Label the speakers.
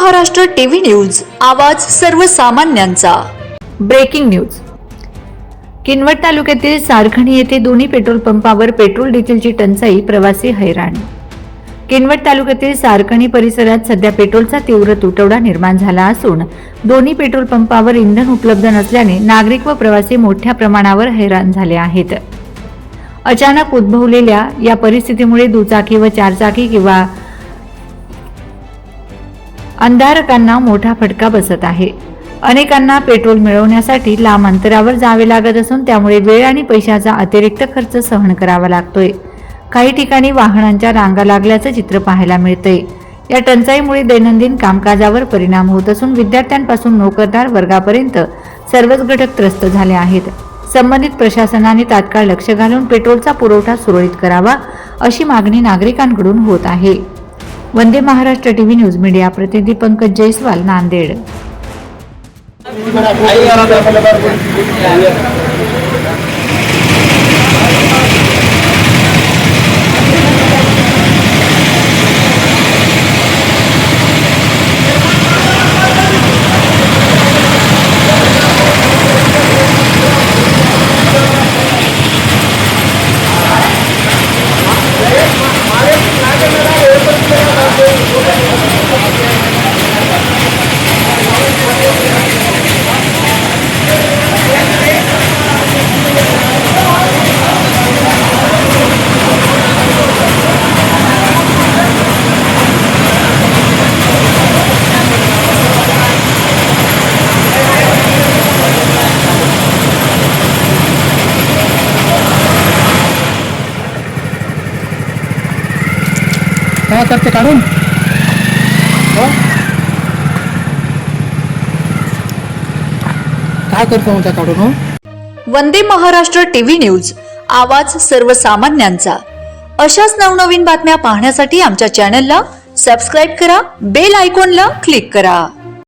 Speaker 1: Maharashtra TV news, आवाज सर्वसामान्यांचा।
Speaker 2: Breaking news. Kinwat तालुक्यातील सारखणी येथे दोन्ही पेट्रोल पंपावर पेट्रोल डिझेलची टंचाई, प्रवासी हैराण। किनवट तालुक्यातील सारखणी परिसरात सध्या पेट्रोलचा तीव्र तुटवडा निर्माण झाला असून दोन्ही पेट्रोल पंपावर इंधन उपलब्ध नसल्याने नागरिक व प्रवासी मोठ्या प्रमाणावर हैराण झाले आहेत। अचानक उद्भवलेल्या या परिस्थितीमुळे दुचाकी व चारचाकी किंवा अंधारकांना मोठा फटका बसत आहे। अनेकांना पेट्रोल मिळवण्यासाठी लांब अंतरावर जावे लागत असून त्यामुळे वेळ आणि पैशाचा अतिरिक्त खर्च सहन करावा लागतोय। काही ठिकाणी वाहनांच्या रांगा लागल्याचं चित्र पाहायला मिळतंय। या टंचाईमुळे दैनंदिन कामकाजावर परिणाम होत असून विद्यार्थ्यांपासून नोकरदार वर्गापर्यंत सर्वच घटक त्रस्त झाले आहेत। संबंधित प्रशासनाने तात्काळ लक्ष घालून पेट्रोलचा पुरवठा सुरळीत करावा अशी मागणी नागरिकांकडून होत आहे। Vande Maharashtra TV news media प्रतिनिधी पंकज जयस्वाल, नांदेड।
Speaker 3: काय करते काढून? काय करतो मग त्या काढून?
Speaker 1: वंदे महाराष्ट्र टीव्ही न्यूज, आवाज सर्वसामान्यांचा। अशाच नवनवीन बातम्या पाहण्यासाठी आमच्या चॅनलला सबस्क्राइब करा, बेल आयकॉनला क्लिक करा।